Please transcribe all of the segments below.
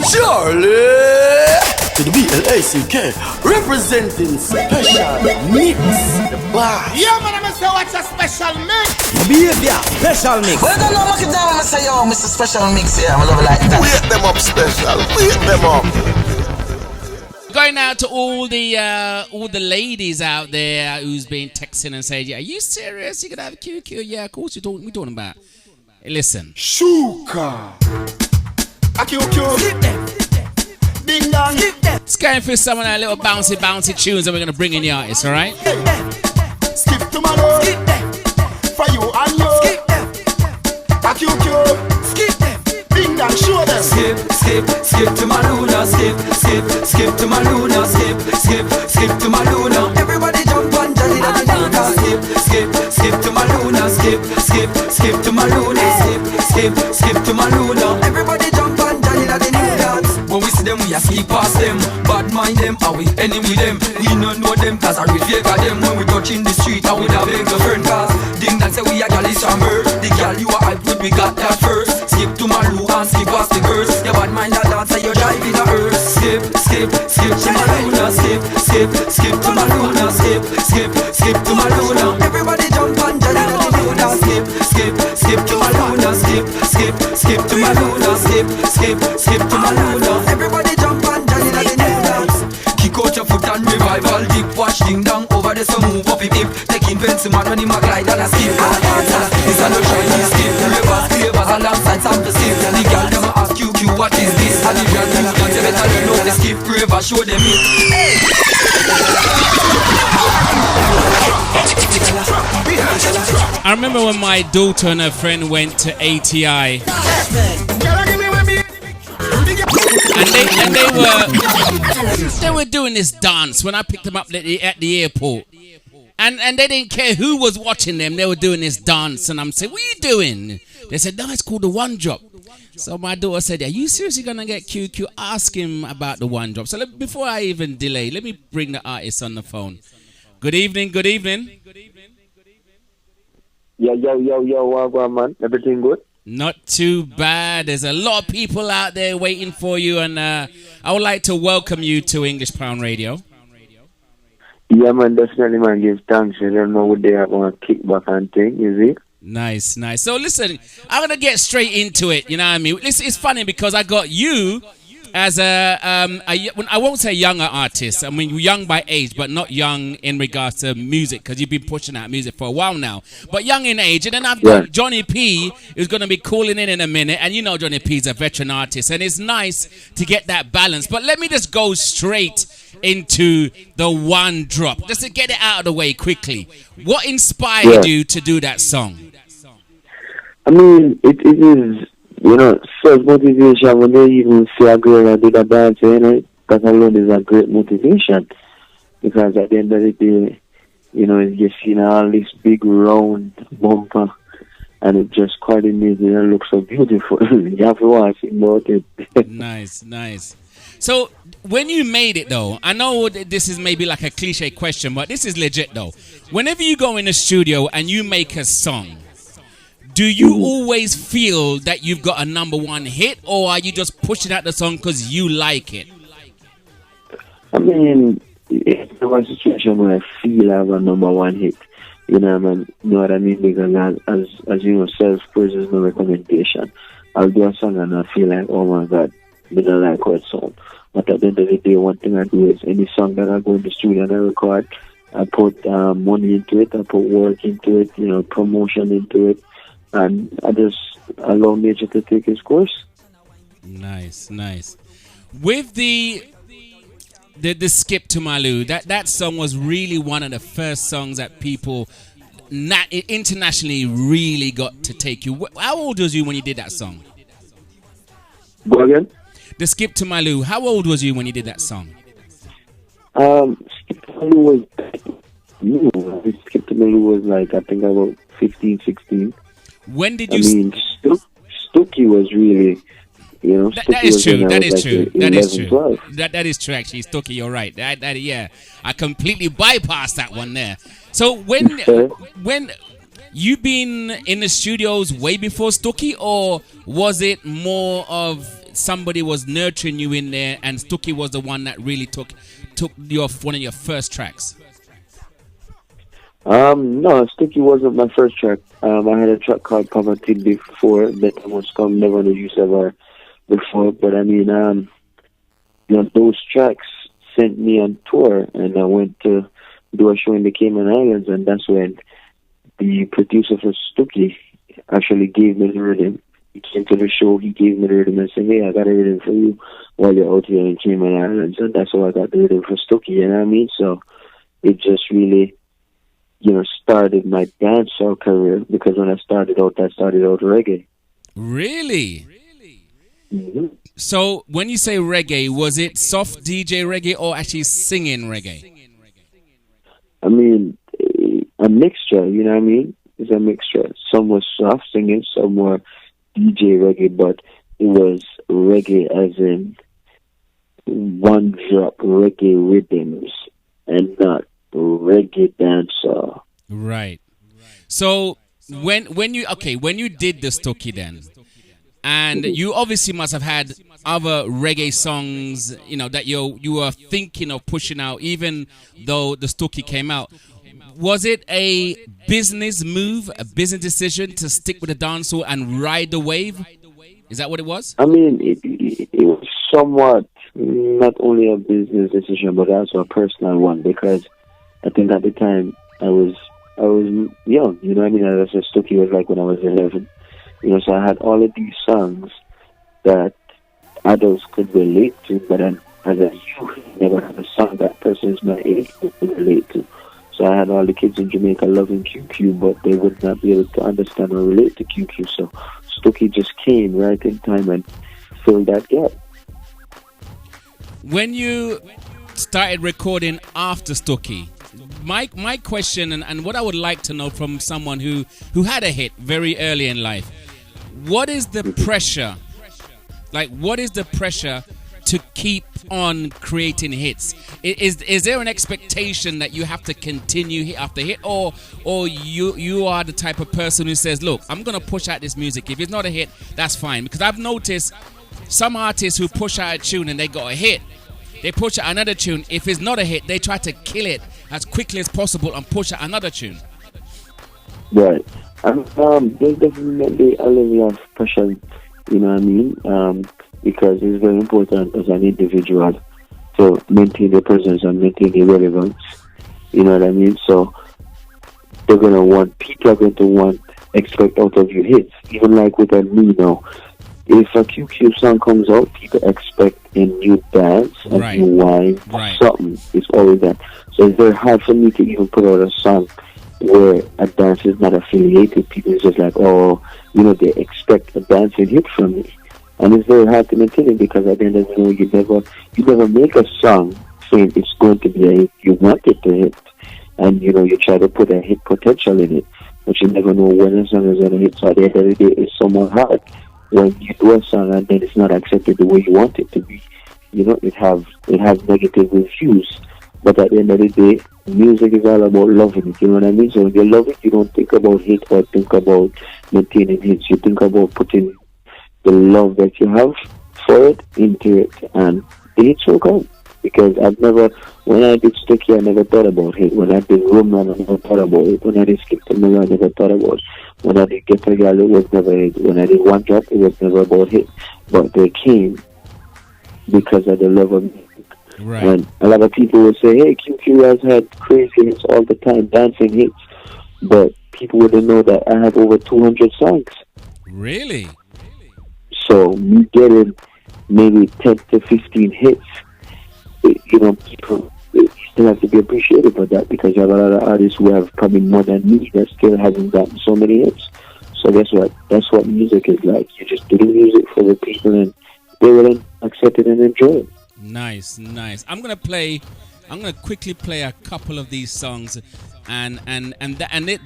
Charlie to the BLACK representing special mix. The bar. Yeah, man, I'm say what's a special mix? Behavior, special mix. Well, don't know what you down. I say, yo, Mr. Special Mix here. I love it like that. Wait them up, special. Wait them up. Going out to all the ladies out there who's been texting and saying, "Yeah, are you serious? You could have a QQ? Yeah, of course. We're talking about. Hey, listen. Shuka. A QQ. Skip them. Ding dong. Skip them. It's going through some of our little bouncy tunes that we're gonna bring in the artists. All right. Skip them. Skip to my love. Skip them. For you and you. Skip them. A QQ. Skip them. Ding dong, show them. Skip to my Luna. Skip to my Luna. Skip to my Luna. Everybody jump on Johnny the Nina. Skip to my Luna. Skip to my Luna. Skip to my Luna. Everybody jump on Johnny the Nina. When we see them, we a skip past them. Bad mind them, are we enemy them? We don't know them, cause I will favor them. When we touch in the street, I would have beg a friend, cause ding dong say we a gal is stronger. The gal you are hype with, we got that first. Skip to my Lou and skip past the girls. Your bad mind that dancer, you're driving the earth. Skip to my Luna. Skip to my Luna. Skip to my Luna. Everybody jump on Johnny the Luna. Skip to my Luna. Skip to my Luna. Skip to my Luna. Everybody jump on Johnny the Luna. Kick out your foot and revival. Dip wash ding dong over the so move up hip. Taking fancy man when he mag glide and a skip. This a no Chinese skip. Rivers, clavers alongside some to skip. The girl them ask you what is this? And if you're new, you better learn how to skip. River show them it. I remember when my daughter and her friend went to ATI, and they were doing this dance when I picked them up at the airport, and they didn't care who was watching them. They were doing this dance, and I'm saying, "What are you doing?" They said, "No, it's called the one drop." So my daughter said, "Are you seriously gonna get QQ? Ask him about the one drop." So before I even delay, let me bring the artist on the phone. Good evening. Yo, wagwan man. Everything good? Not too bad. There's a lot of people out there waiting for you, and I would like to welcome you to English Pound Radio. Yeah, man, definitely, man. Give thanks. I don't know what they are going to kick back and thing, is it? Nice. So listen, I'm gonna get straight into it. You know what I mean? It's funny because I got you as I won't say younger artist. I mean, young by age, but not young in regards to music, because you've been pushing out music for a while now. But young in age. And then I've got Johnny P, who's going to be calling in a minute. And you know Johnny P's a veteran artist. And it's nice to get that balance. But let me just go straight into the one drop, just to get it out of the way quickly. What inspired you to do that song? I mean, it is... self-motivation when they even see a girl and do the dance, that alone is a great motivation. Because at the end of the day, it's just seeing all this big round bumper and it just coordinates and it looks so beautiful. You have to watch it about it. Nice. So, when you made it though, I know this is maybe like a cliche question, but this is legit though. Whenever you go in the studio and you make a song, do you always feel that you've got a number one hit, or are you just pushing out the song because you like it? I mean, it's a situation where I feel I have a number one hit. You know what I mean? Because as you know, self-praise is no recommendation. I'll do a song and I feel like, oh my God, I don't like how it sounds. But at the end of the day, one thing I do is any song that I go in the studio and I record, I put money into it, I put work into it, promotion into it. And I just allow nature to take its course. Nice. With the Skip to Malu, that song was really one of the first songs that people internationally really got to take you. How old was you when you did that song? Go again? The Skip to Malu. How old was you when you did that song? Skip to Malu was new. Skip to Malu was like, I think about 15, 16. When did you... I mean, Stookie was really, that is true. That is true. 12. That is true, actually. Stookie, you're right. Yeah. I completely bypassed that one there. So when you been in the studios way before Stookie, or was it more of somebody was nurturing you in there, and Stooky was the one that really took your one of your first tracks? No, Sticky wasn't my first track. I had a track called Poverty before, Better Must Come, Never No Use Ever before. But I mean, those tracks sent me on tour, and I went to do a show in the Cayman Islands, and that's when the producer for Stooky actually gave me the rhythm. He came to the show, he gave me the rhythm and said, "Hey, I got a rhythm for you while you're out here in Cayman Islands," and that's how I got the rhythm for Stooky. You know what I mean? So it just really, started my dancehall career, because when I started out reggae. Really? Mm-hmm. So when you say reggae, was it soft DJ reggae or actually singing reggae? I mean, a mixture, you know what I mean? It's a mixture. Some was soft singing, some were DJ reggae, but it was reggae as in one drop reggae rhythms and not reggae dancehall. Right. So when you did the Stooky then, and you obviously must have had other reggae songs, that you were thinking of pushing out, even though the Stooky came out. Was it a business move, a business decision to stick with the dancehall and ride the wave? Is that what it was? I mean, it was somewhat not only a business decision, but also a personal one, because I think at the time I was young, you know what I mean? As I said, Stooky was like when I was 11. So I had all of these songs that adults could relate to, but then as a youth, I never had a song that persons my age could relate to. So I had all the kids in Jamaica loving QQ, but they would not be able to understand or relate to QQ. So Stooky just came right in time and filled that gap. When you started recording after Stooky, my question and what I would like to know from someone who had a hit very early in life, what is the pressure? Like, what is the pressure to keep on creating hits? Is there an expectation that you have to continue hit after hit, or you are the type of person who says, look, I'm gonna push out this music. If it's not a hit, that's fine. Because I've noticed some artists who push out a tune and they got a hit, they push out another tune. If it's not a hit, they try to kill it as quickly as possible and push out another tune. Right. There's definitely a level of pressure, you know what I mean? Because it's very important as an individual to maintain your presence and maintain your relevance. You know what I mean? So people are going to expect out of you hits. Even like with me now, if a QQ song comes out, people expect a new dance, a new wine, something. It's always that. So it's very hard for me to even put out a song where a dance is not affiliated. People is just like, they expect a dancing hit from me. And it's very hard to maintain it, because at the end of the day, you never make a song saying it's going to be a hit. You want it to hit. And, you try to put a hit potential in it. But you never know when a song is going to hit. So at the end of the day, it's somewhat hard when you do a song and then it's not accepted the way you want it to be. It has negative reviews. But at the end of the day, music is all about loving it. You know what I mean? So when you love it, you don't think about hit or think about maintaining hits. You think about putting the love that you have for it into it, and the hits will come. Because when I did Sticky, I never thought about hit. When I did Room Run, I never thought about it. When I did Skip to Miller, I never thought about it. When I did Get a Girl, it was never hit. When I did One Drop, it was never about hit. But they came because of the love of music. Right. And a lot of people will say, hey, QQ has had crazy hits all the time, dancing hits. But people wouldn't know that I have over 200 songs. Really? So me getting maybe 10 to 15 hits, people still have to be appreciated for that, because you have a lot of artists who have probably more than me that still haven't gotten so many hits. So guess what? That's what music is like. You just do the music for the people, and they will accept it and enjoy it. Nice. I'm gonna quickly play a couple of these songs, and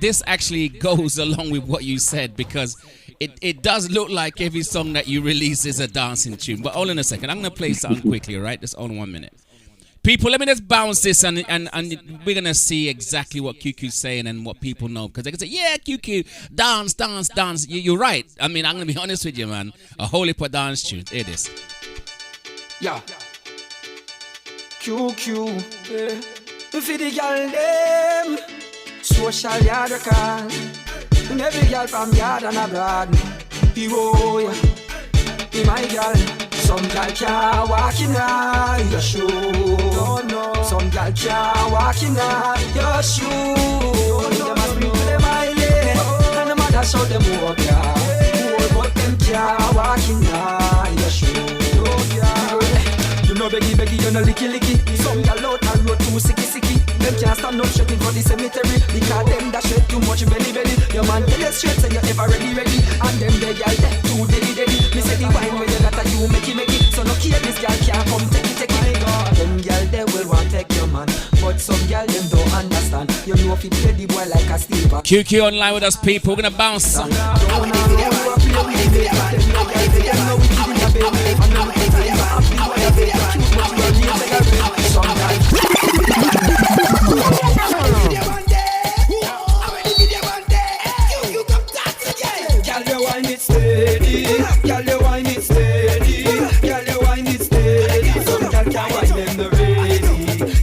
this actually goes along with what you said, because it does look like every song that you release is a dancing tune. But hold on a second, I'm gonna play something quickly, all right? Just hold on 1 minute. People, let me just bounce this and we're going to see exactly what QQ's saying and what people know. Because they can say, yeah, QQ, dance, dance, dance. You're right. I mean, I'm going to be honest with you, man. A whole heap of dance tunes. It is. Yeah. QQ. Yeah. For the girl them, social yard call. And every girl from yard and abroad. Hero, yeah. Be my girl. Some girl can't walk in your shoe. Oh no. Some girl can't walk in your shoe. They must bring to them island. And the mother show them walk ya. But them can't walk in your shoe. You know beggy, you know licky. Some girl out and road too sicky. Them can't stand up shopping for the cemetery. Because them that shed too much belly. Your man tell you straight say you ever ready. And them the girl that too deady. Me say the wine where you got a you make it. So no care this girl can't come take it. Them girl they will want take your man. But some girl them don't understand. You know if you play the boy like a Steve. QQ online with us, people. We're gonna bounce. Girl, you wine it steady. Girl, you wine it steady. Girl, you wine it steady. Some girl can wine them the ready.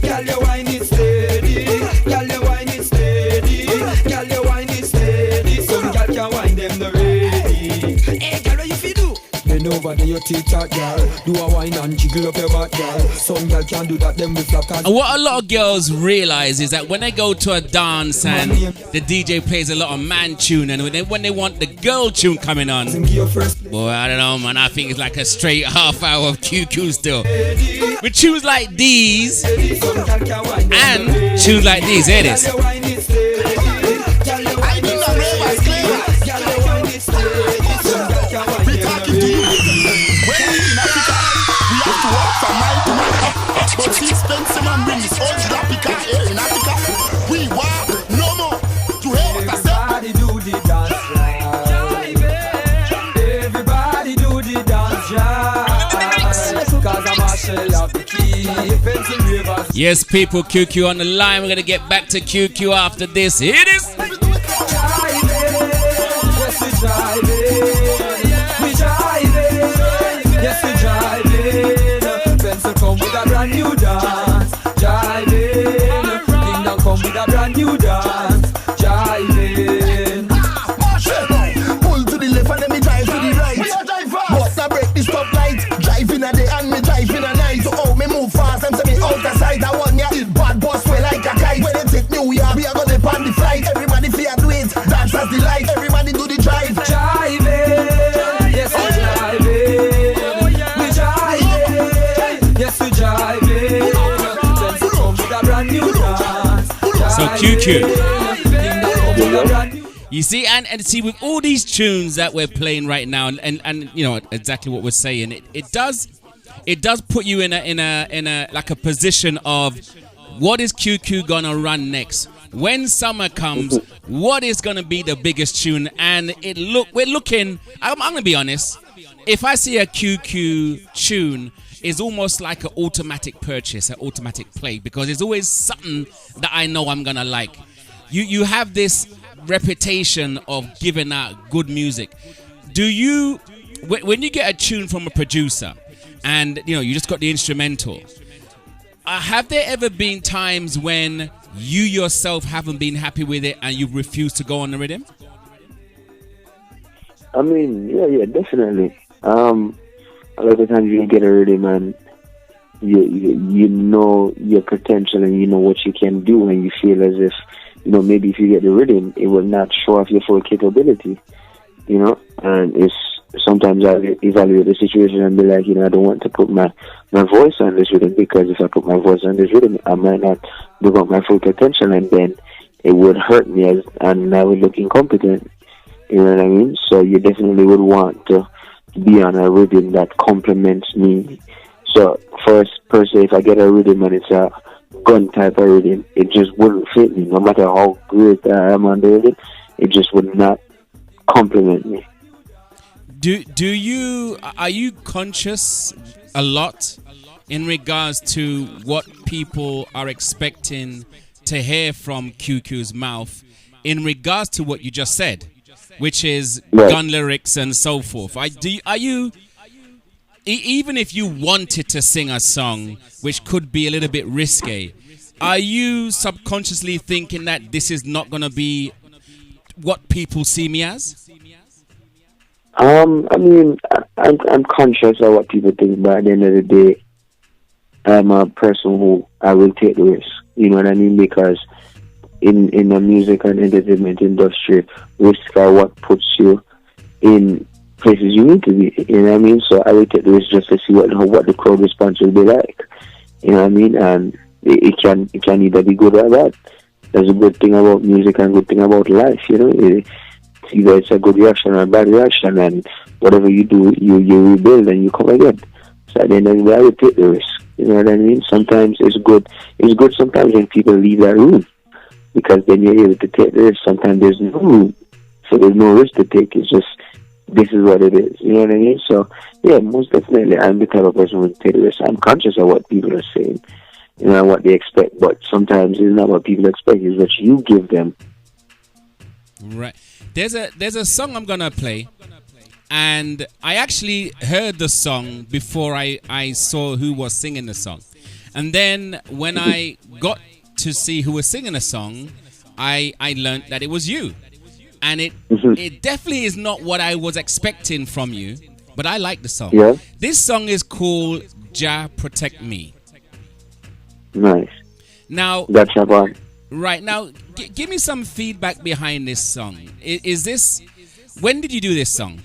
Girl, you wine it steady. Girl, you wine it steady. Girl, you wine it steady. Some girl can wine them the ready. Hey, girl, what you feel do? Bend over there, you TikTok, girl. Do a wine and jiggle up your back, girl. Some girl can do that, them with flap. And what a lot of girls realize is that when they go to a dance and the DJ plays a lot of man tune, and when they want the girl tune coming on, boy, I don't know, man. I think it's like a straight half hour of QQ still. With tunes like these and tunes like these, here it is. But since Spencer man bring this old Africa here in Africa, we walk no more to hell. Everybody do the dance right. Everybody do the dance right. Cause I'm a shell of the key. Yes, people, QQ on the line. We're gonna get back to QQ after this. Here it is. Yes, we driving. We driving. Yes, we driving. Pencil come with a brand new dance. Driving. Kingdom come with a brand new dance. Driving. Pull to the left and then me drive to the right. But I break the stoplight. Driving a day and me driving a night. So oh, me move fast and say me out of sight. I want ya it bad boss way like a kite. When they take New York, we are gonna pan the flight. Everybody fear do it, dance as the light. Everybody do the drive. Driving. Yes, we driving. We driving. Yes, we driving. Pencil come with a brand new dance. So QQ. Kingdom come with a brand new. You see, and see, with all these tunes that we're playing right now, and you know exactly what we're saying, it does put you in a like a position of what is QQ gonna run next when summer comes. What is gonna be the biggest tune? And we're looking. I'm gonna be honest. If I see a QQ tune, it's almost like an automatic purchase, an automatic play, because there's always something that I know I'm gonna like. You have this reputation of giving out good music. Do you, when you get a tune from a producer and you know you just got the instrumental, have there ever been times when you yourself haven't been happy with it and you've refused to go on the rhythm? I mean, yeah, definitely. A lot of times you get a rhythm and you know your potential and you know what you can do, and you feel as if, you know, maybe if you get the rhythm, it will not show off your full capability, you know. And it's sometimes I evaluate the situation and be like, you know, I don't want to put my voice on this rhythm, because if I put my voice on this rhythm, I might not give up my full potential, and then it would hurt me and I would look incompetent. You know what I mean? So you definitely would want to be on a rhythm that complements me. So first, per se, if I get a rhythm and it's a gun type of rhythm, it just wouldn't fit me. No matter how great I am on the rhythm, it just would not complement me. Are you conscious a lot in regards to what people are expecting to hear from QQ's mouth in regards to what you just said, which is gun lyrics and so forth. Even if you wanted to sing a song which could be a little bit risque, are you subconsciously thinking that this is not going to be what people see me as? I mean, I'm conscious of what people think, but at the end of the day, I'm a person who I will take the risk. You know what I mean? Because in the music and entertainment industry, risk are what puts you in places you need to be. You know what I mean? So I will take the risk just to see what the crowd response will be like. You know what I mean? And it can either be good or bad. There's a good thing about music and a good thing about life. You know, either it's a good reaction or a bad reaction, and whatever you do, you rebuild and you come again. So at the end of the day, I will take the risk. You know what I mean? Sometimes it's good. It's good sometimes when people leave that room, because then you're able to take the risk. Sometimes there's no room, so there's no risk to take. It's just, this is what it is. You know what I mean? So yeah, most definitely, I'm the type of person who take the risk. I'm conscious of what people are saying, you know, what they expect. But sometimes it's not what people expect; it's what you give them. Right. There's a song I'm gonna play. And I actually heard the song before I saw who was singing the song. And then when I got to see who was singing the song, I learned that it was you. And it definitely is not what I was expecting from you, but I like the song. Yeah. This song is called Jah Protect Me. Nice. Now, that's about. Right. Now, give me some feedback behind this song. Is this... When did you do this song?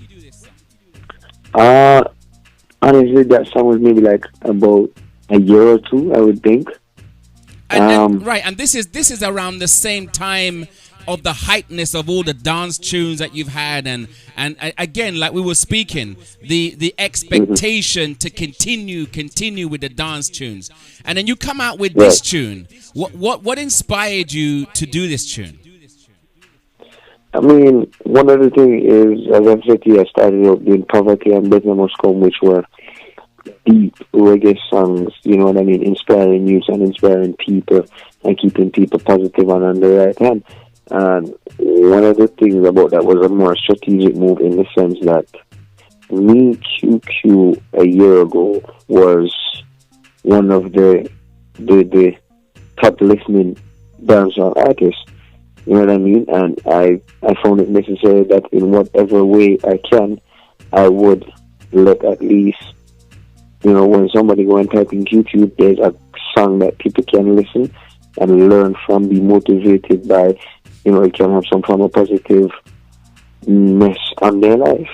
Honestly, that song was maybe like about a year or two, I would think. Right, and this is around the same time of the heightness of all the dance tunes that you've had, and again, like we were speaking, the expectation to continue with the dance tunes, and then you come out with this tune. What inspired you to do this tune? I mean, one of the things is, as I've said to you, I started out doing Poverty and Better Must Come, which were deep reggae songs, you know what I mean, inspiring youth and inspiring people and keeping people positive and on the right hand. And one of the things about that was a more strategic move, in the sense that me, QQ, a year ago, was one of the top listening dancehall artists. You know what I mean? And I found it necessary that in whatever way I can, I would let at least, you know, when somebody go and type in QQ, there's a song that people can listen and learn from, be motivated by, you know, it can have some form of positiveness on their life.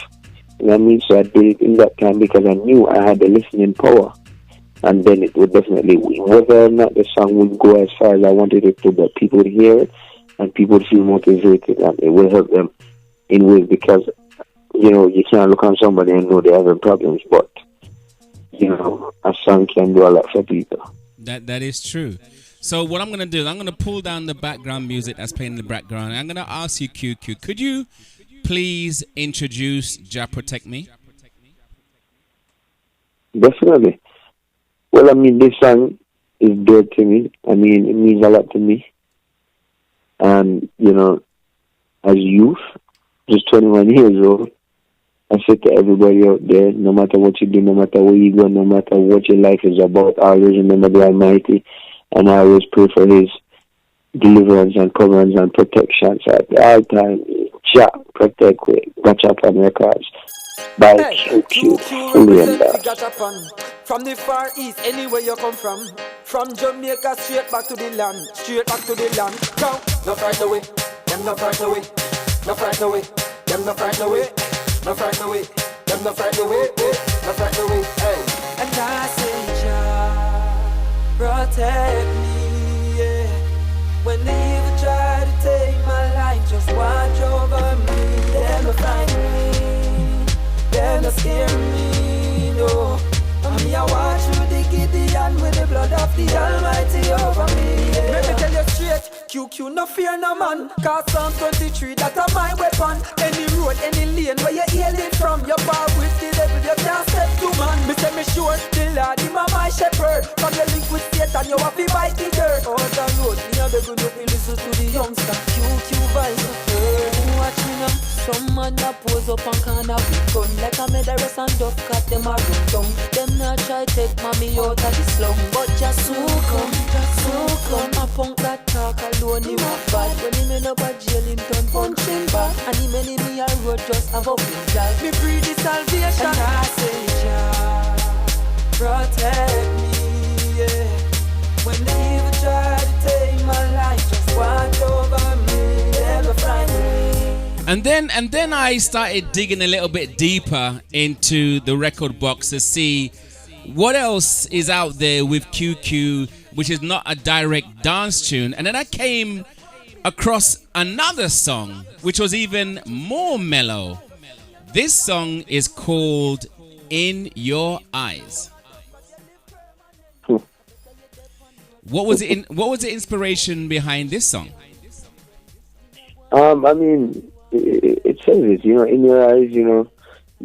You know what I mean? So I did it in that time because I knew I had the listening power. And then it would definitely, whether or not the song would go as far as I wanted it to, but people would hear it, and people would feel motivated, and it will help them in ways, because, you know, you can't look on somebody and know they're having problems, but, you know, a song can do a lot for people. That is true. So what I'm going to do is I'm going to pull down the background music that's playing in the background, and I'm going to ask you, QQ, could you please introduce Jah Protect Me? Definitely. Well, I mean, this song is dear to me. I mean, it means a lot to me. And, you know, as youth, just 21 years old, I said to everybody out there, no matter what you do, no matter where you go, no matter what your life is about, always remember the Almighty, and I always pray for His deliverance and coverance and protection. So at all times, Jah Protect Me, Gotcha Pan Records, by QQ, fully endorsed. From the far east, anywhere you come from Jamaica straight back to the land, Come, no fright away, them no fright away, no fright away, them no fright away, no fright away, them no fright away, no fright away, hey. And I say, Jah, protect me, yeah. When the evil try to take my life, just watch over me. Them no fright me, them no scare me, no. And me I watch through the Gideon with the blood of the Almighty over me, yeah. Let me tell you straight, QQ no fear no man, cause Psalm 23 that a my weapon. Any road, any lane where you hail it from, your bar with the devil, you can't step to man. Me say me sure, the Lord him a my shepherd. From your link with Satan, and you have to bite the dirt. Out the road, me a beg you to listen to the youngster. QQ vibes. Watch me now. Some man a pose up and corner with gun like a murderess and duck cat them a run down. Them not try take mommy out of the slum, but just so come. A punk that talk alone he was bad. When he men up a jail him turn punch him back. And he many me a road just have a window. Me breathe the salvation. And I say Jah, protect me, yeah. When the evil try to take my life, just watch over me, never find me. And then I started digging a little bit deeper into the record box to see what else is out there with QQ, which is not a direct dance tune. And then I came across another song, which was even more mellow. This song is called In Your Eyes. What was the inspiration behind this song? I mean, it says it, you know, in your eyes, you know,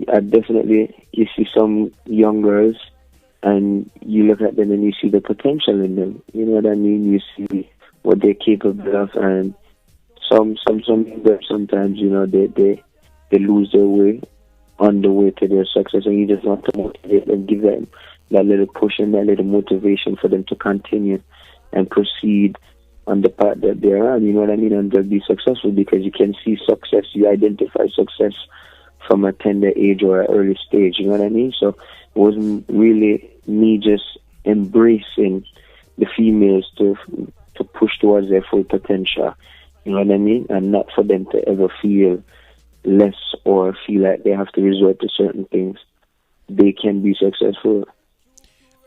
definitely you see some young girls and you look at them and you see the potential in them. You know what I mean? You see what they're capable of, and some girls sometimes, you know, they lose their way on the way to their success, and you just want to motivate them, give them that little push and that little motivation for them to continue and proceed on the path that they're on, you know what I mean, and they'll be successful, because you can see success, you identify success from a tender age or an early stage, you know what I mean? So it wasn't really me just embracing the females to push towards their full potential, you know what I mean, and not for them to ever feel less or feel like they have to resort to certain things. They can be successful.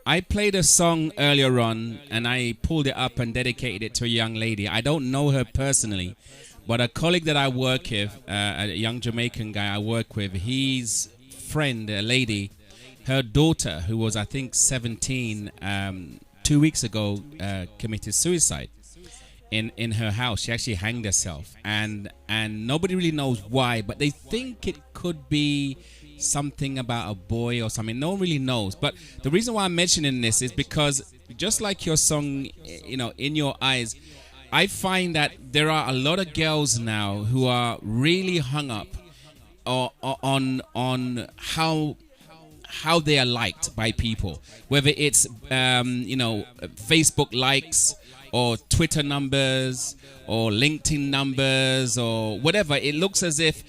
I played a song earlier on, and I pulled it up and dedicated it to a young lady. I don't know her personally, but a colleague that I work with, a young Jamaican guy I work with, his friend, a lady, her daughter, who was, I think, 17, 2 weeks ago, committed suicide in her house. She actually hanged herself, and nobody really knows why, but they think it could be something about a boy or something. No one really knows. But the reason why I'm mentioning this is because, just like your song, you know, In Your Eyes, I find that there are a lot of girls now who are really hung up on how they are liked by people, whether it's you know, Facebook likes or Twitter numbers or LinkedIn numbers or whatever. It looks as if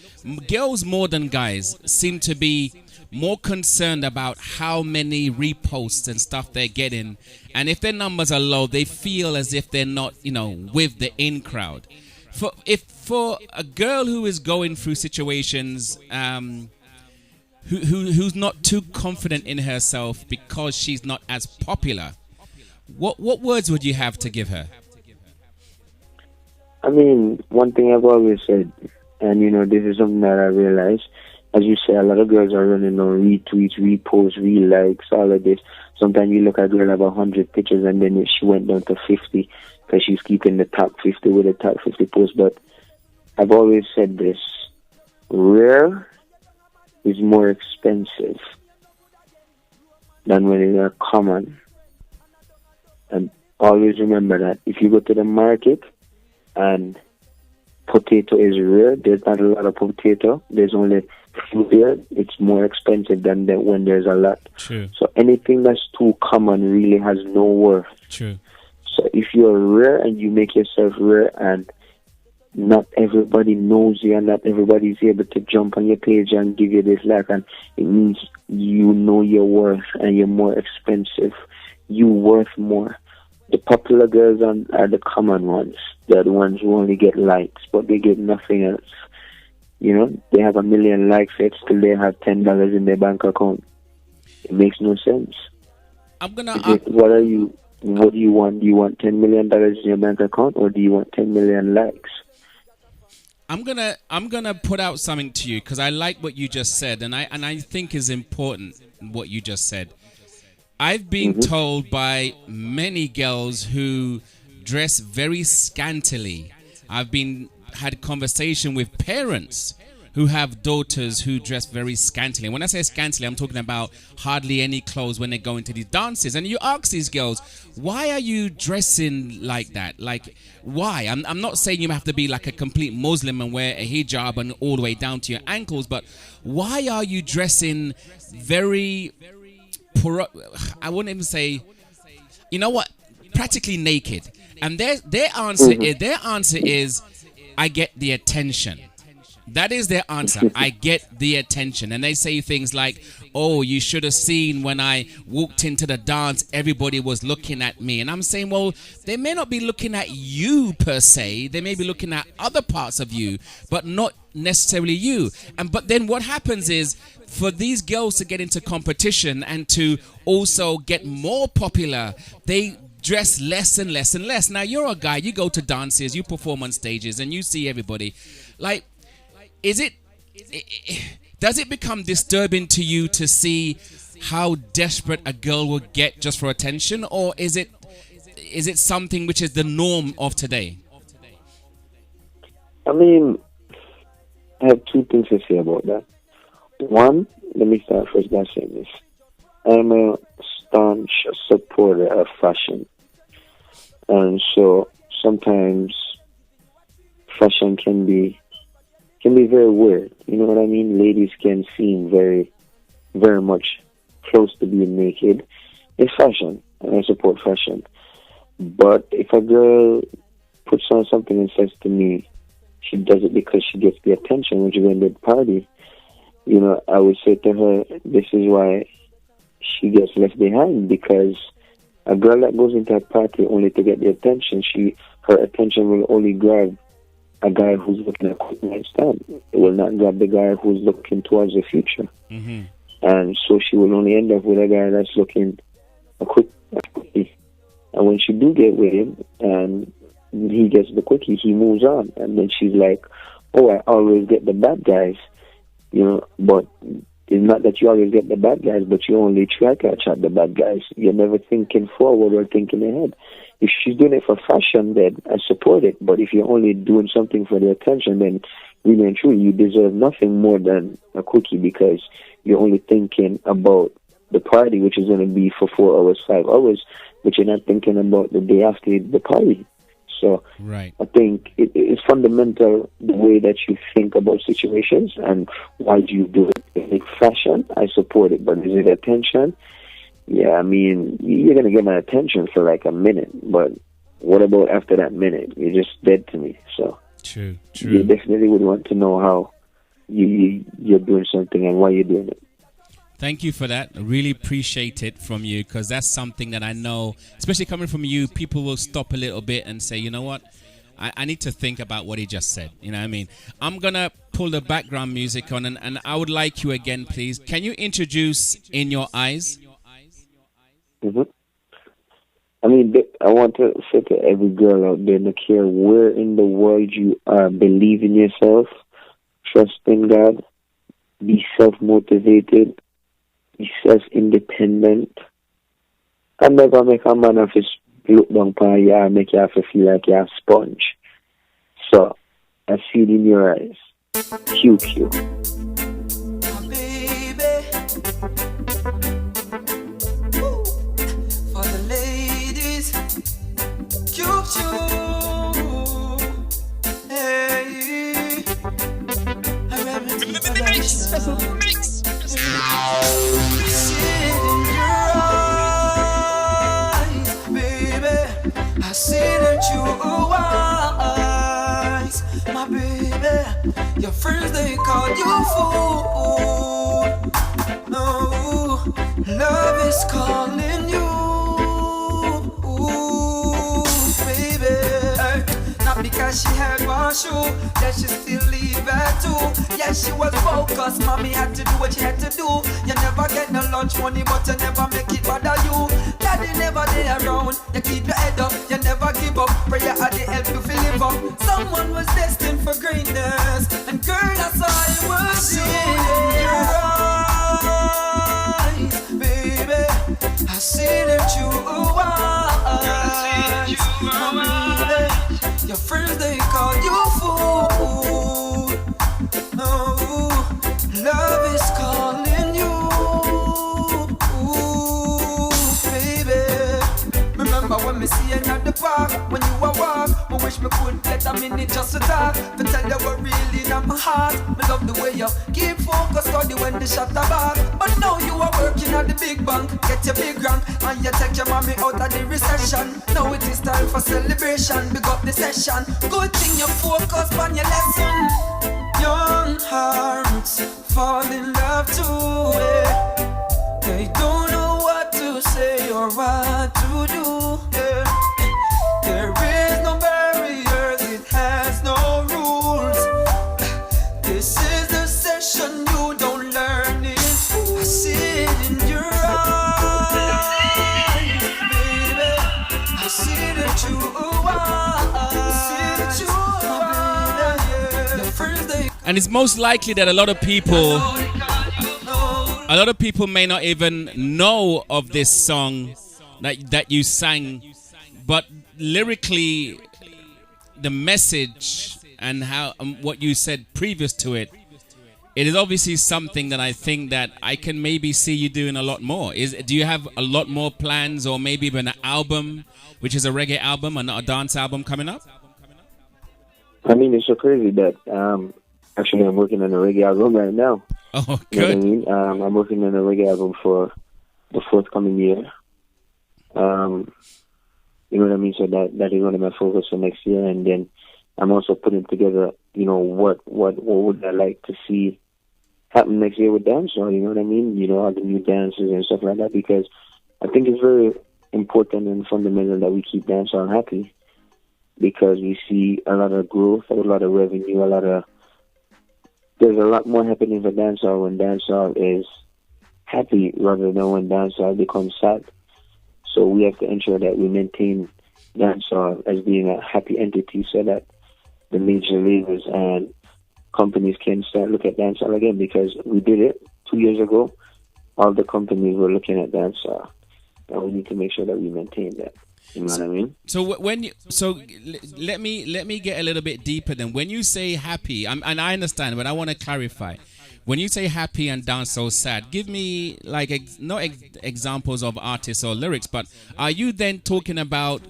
girls more than guys seem to be more concerned about how many reposts and stuff they're getting, and if their numbers are low, they feel as if they're not, you know, with the in crowd. For a girl who is going through situations, who's not too confident in herself because she's not as popular, what words would you have to give her? I mean, one thing I've always said, and you know, this is something that I realize, as you say, a lot of girls are running on retweets, reposts, relikes, all of this. Sometimes you look at a girl have 100 pictures and then she went down to 50 because she's keeping the top 50 with the top 50 posts. But I've always said this, rare is more expensive than when it's common. And always remember that if you go to the market and potato is rare, there's not a lot of potato, there's only few there, it's more expensive than when there's a lot. True. So anything that's too common really has no worth. True. So if you're rare and you make yourself rare, and not everybody knows you and not everybody's able to jump on your page and give you this like, and it means you know your worth and you're more expensive. You worth more. The popular girls are the common ones. They're the ones who only get likes, but they get nothing else. You know, they have 1 million likes, yet still they have $10 in their bank account. It makes no sense. I'm gonna. What do you want? Do you want $10 million in your bank account, or do you want 10 million likes? I'm gonna put out something to you because I like what you just said, and I think is important what you just said. I've been told by many girls who dress very scantily. I've had conversation with parents who have daughters who dress very scantily. When I say scantily, I'm talking about hardly any clothes when they go into these dances. And you ask these girls, why are you dressing like that? Like, why? I'm not saying you have to be like a complete Muslim and wear a hijab and all the way down to your ankles, but why are you dressing very, I wouldn't even say, you know what, practically naked? And their answer is, I get the attention. That is their answer. I get the attention. And they say things like, oh, you should have seen when I walked into the dance, everybody was looking at me. And I'm saying, well, they may not be looking at you per se. They may be looking at other parts of you, but not necessarily you. But then what happens is, for these girls to get into competition and to also get more popular, they dress less and less and less. Now, you're a guy, you go to dances, you perform on stages, and you see everybody. Like, does it become disturbing to you to see how desperate a girl will get just for attention, or is it something which is the norm of today? I mean, I have two things to say about that. One, let me start first by saying this. I'm a staunch supporter of fashion. And so sometimes fashion can be very weird. You know what I mean? Ladies can seem very, very much close to being naked. It's fashion, and I support fashion. But if a girl puts on something and says to me, she does it because she gets the attention when she goes to the party, you know, I would say to her, this is why she gets left behind, because a girl that goes into a party only to get the attention, her attention will only grab a guy who's looking at a quick nightstand. It will not grab the guy who's looking towards the future. Mm-hmm. And so she will only end up with a guy that's looking a quickie. And when she do get with him and he gets the quickie, he moves on. And then she's like, oh, I always get the bad guys. You know, but it's not that you always get the bad guys, but you only try to catch the bad guys. You're never thinking forward or thinking ahead. If she's doing it for fashion, then I support it. But if you're only doing something for the attention, then really and truly, you deserve nothing more than a quickie, because you're only thinking about the party, which is going to be for 4 hours, 5 hours, but you're not thinking about the day after the party. So right. I think it's fundamental the way that you think about situations and why do you do it. If it's fashion, I support it, but is it attention? Yeah, I mean, you're going to get my attention for like a minute, but what about after that minute? You're just dead to me. So true. You definitely would want to know how you're doing something and why you're doing it. Thank you for that. I really appreciate it from you, because that's something that I know, especially coming from you, people will stop a little bit and say, you know what, I need to think about what he just said. You know what I mean? I'm going to pull the background music on, and I would like you again, please. Can you introduce In Your Eyes? Mm-hmm. I mean, I want to say to every girl out there, no care where in the world you are, believe in yourself, trust in God, be self-motivated, be self-independent, and never make a man of his look down upon you and make you have to feel like you're a sponge. So, I see it in your eyes. QQ. Baby, woo. For the ladies, QQ. Hey, I remember mix. I see that you are wise, my baby. Your friends, they call you fool. No, love is calling you, baby. Not because she had one shoe, that she still leave at two. Yeah, she was focused, mommy had to do what she had to do. You never get no lunch money, but you never make it bother you. Daddy never there around, you keep your head up, you never give up. Prayer had the help you feel live up. Someone was destined for greatness, and girl, that's all I was seeing in your eyes, baby. I see that you are wise, your friends, they call you fool. Oh. see you at the park when you a walk. I wish me could get a minute just to talk. To tell you what really in my heart. Me love the way you keep focus, study when the shot a back. But now you are working at the big bank, get your big rank, and you take your mommy out of the recession. Now it is time for celebration, big up the session. Good thing you focus on your lesson. Young hearts fall in love too. They don't know what to say or what to do. There is no barriers, it has no rules. This is the session you don't learn it. I see it in your eyes, baby. I see that you are. And it's most likely that a lot of people may not even know of this song that you sang, but lyrically, the message and how what you said previous to it, it is obviously something that I think that I can maybe see you doing a lot more. Do you have a lot more plans, or maybe even an album, which is a reggae album and not a dance album coming up? I mean, it's so crazy that actually I'm working on a reggae album right now. Oh, good. You know what I mean? I'm working on a reggae album for the forthcoming year. You know what I mean? So that is one of my focus for next year. And then I'm also putting together, you know, what would I like to see happen next year with dancehall, you know what I mean? You know, all the new dances and stuff like that, because I think it's very important and fundamental that we keep dancehall happy, because we see a lot of growth, a lot of revenue, there's a lot more happening for dancehall when dancehall is happy rather than when dancehall becomes sad. So we have to ensure that we maintain dancehall as being a happy entity, so that the major labels and companies can start look at dancehall again, because we did it 2 years ago. All the companies were looking at dancehall, and we need to make sure that we maintain that. You know what I mean? So let me get a little bit deeper. Then, when you say happy, and I understand, but I want to clarify. When you say happy and dancehall sad, give me like examples of artists or lyrics. But are you then talking about,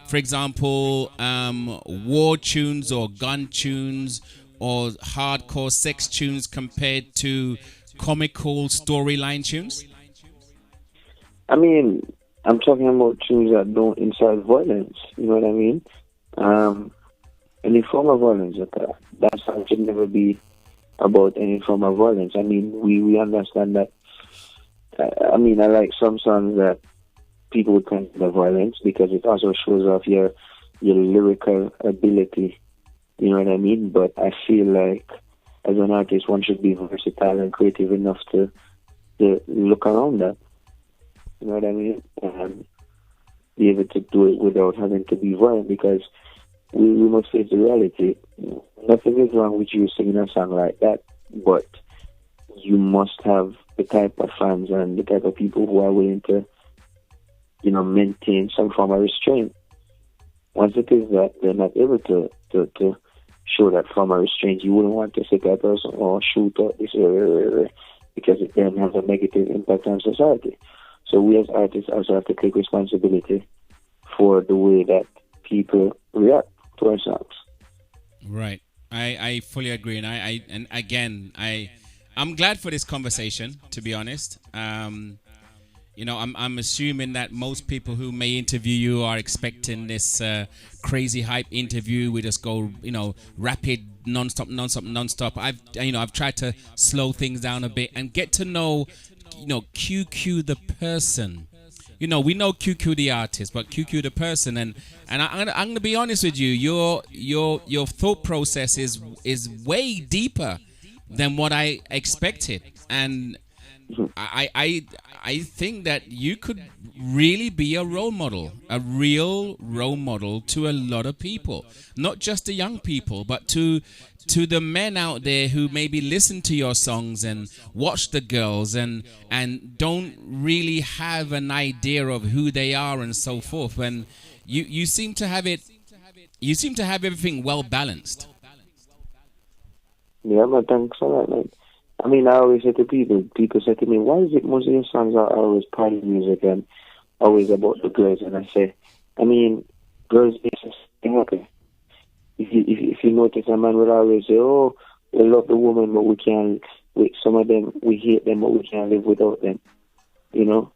for example, war tunes or gun tunes or hardcore sex tunes compared to comical storyline tunes? I mean, I'm talking about tunes that don't incite violence. You know what I mean? Any form of violence. That's how it should never be about any form of violence. I mean, we understand that. I mean, I like some songs that people would consider violence, because it also shows off your lyrical ability. You know what I mean? But I feel like as an artist, one should be versatile and creative enough to look around that. You know what I mean? And be able to do it without having to be violent, because we must face the reality. Nothing is wrong with you singing a song like that, but you must have the type of fans and the type of people who are willing to, you know, maintain some form of restraint. Once it is that they're not able to show that form of restraint, you wouldn't want to say that person or shoot up this area, because it then has a negative impact on society. So we as artists also have to take responsibility for the way that people react to our songs. Right. I fully agree, and I'm glad for this conversation, to be honest. You know, I'm assuming that most people who may interview you are expecting this crazy hype interview. We just go, you know, rapid, non-stop. I've tried to slow things down a bit and get to know, you know, QQ the person. You know, we know QQ the artist, but QQ the person, and I'm gonna be honest with you. Your thought process is way deeper than what I expected, and I think that you could really be a role model, a real role model to a lot of people, not just the young people, but to the men out there who maybe listen to your songs and watch the girls and don't really have an idea of who they are and so forth. And you seem to have everything well balanced. Yeah, man, thanks a lot, man. I mean, I always say to people say to me, why is it most of your songs are always party music and always about the girls? And I say, I mean, girls just happy. If you notice, a man would always say, "Oh, we love the woman, but we can't." Some of them, we hate them, but we can't live without them. You know,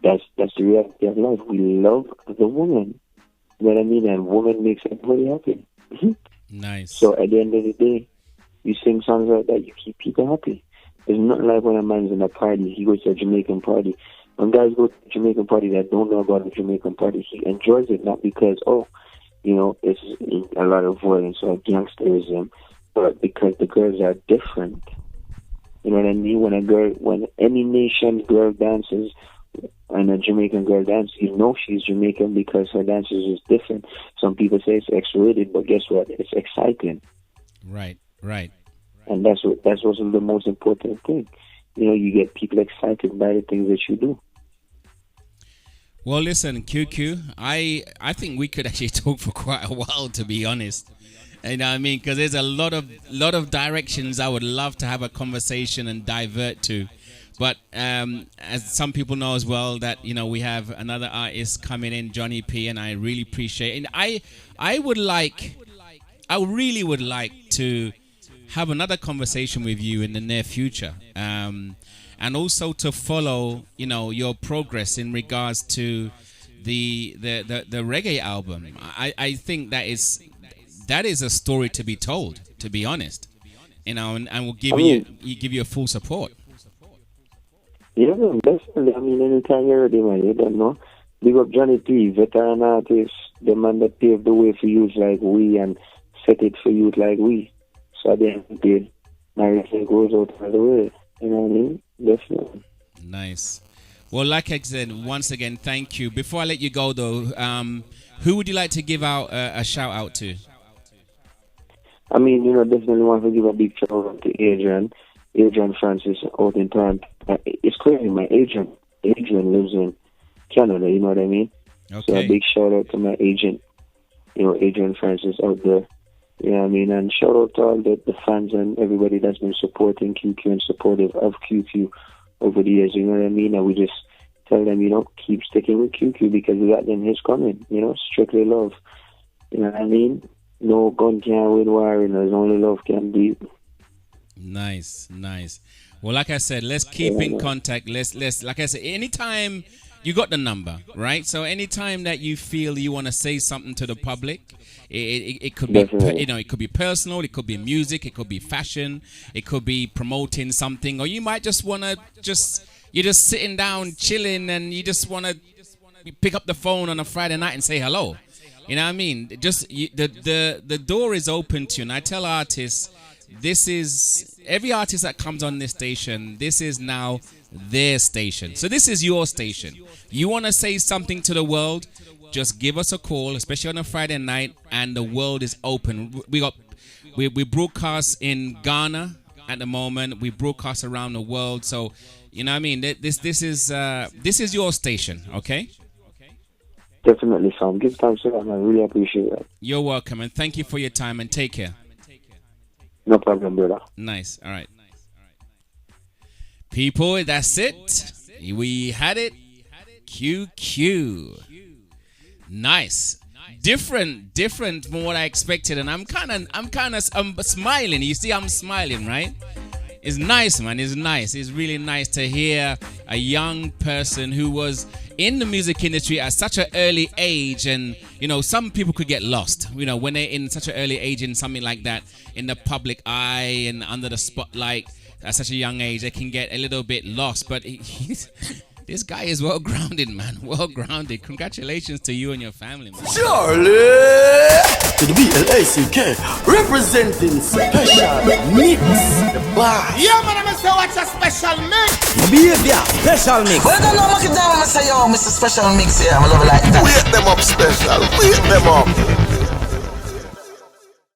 that's the reality of life. We love the woman. You know what I mean? And woman makes everybody happy. Nice. So at the end of the day, you sing songs like that, you keep people happy. It's not like when a man's in a party, he goes to a Jamaican party. When guys go to a Jamaican party that don't know about a Jamaican party, he enjoys it not because, it's a lot of violence or gangsterism, but because the girls are different. You know what I mean? When any nation's girl dances and a Jamaican girl dances, you know she's Jamaican because her dances is different. Some people say it's X-rated, but guess what? It's exciting. Right. And that's what's the most important thing. You know, you get people excited by the things that you do. Well, listen, QQ, I think we could actually talk for quite a while, to be honest. You know what I mean? Because there's a lot of directions I would love to have a conversation and divert to. But as some people know as well, that we have another artist coming in, Johnny P, and I really appreciate it. And I really would like to have another conversation with you in the near future, and also to follow your progress in regards to the reggae album. I think that is a story to be told, to be honest, and we'll give you a full support. Yeah, man, definitely. I mean, anytime you're ready, man, you don't know. Big up Johnny P, veteran artist, the man that paved the way for youth like we and set it for youth like we. So at the end of the day, my respect goes out all the way. You know what I mean? Definitely. Nice. Well, like I said, once again, thank you. Before I let you go, though, who would you like to give out a shout out to? I mean, definitely want to give a big shout out to Adrian Francis out in Toronto. It's crazy, my Adrian lives in Canada, you know what I mean? Okay. So a big shout out to my agent, Adrian Francis out there. You know what I mean? And shout out to all the fans and everybody that's been supporting QQ and supportive of QQ over the years, you know what I mean? And we just tell them, keep sticking with QQ because we got them his coming, strictly love. You know what I mean? No gun can win war, there's only love can beat. Nice. Well, like I said, let's keep in contact. Let's like I said, anytime you got the number, right? So anytime that you feel you want to say something to the public, it could be, it could be personal, it could be music, it could be fashion, it could be promoting something, or you might just want to you're just sitting down, chilling, and you just want to pick up the phone on a Friday night and say hello. You know what I mean? The door is open to you, and I tell artists, this is every artist that comes on this station, this is now their station. So this is your station. You want to say something to the world, just give us a call, especially on a Friday night, and the world is open. We broadcast in Ghana at the moment. We broadcast around the world. So you know what I mean? This is your station, okay? Definitely, Sam. Give thanks to that, man. I really appreciate that. You're welcome, and thank you for your time, and take care. No problem, brother. Nice. All right. People, that's it. We had it. QQ. Nice. Different from what I expected, and I'm kind of smiling. You see, I'm smiling, right? It's nice, man. It's nice. It's really nice to hear a young person who was in the music industry at such an early age, and some people could get lost when they're in such an early age in something like that, in the public eye and under the spotlight at such a young age. They can get a little bit lost, but this guy is well grounded, man. Well grounded. Congratulations to you and your family, man. Charlie to the BLACK representing special mix. The boss. Yeah, man, I'm say what's a special mix. Behavior special mix. Well, don't know what you down, Mr. Special Mix here. I'm love it like that. Wake them up special. Wake them up.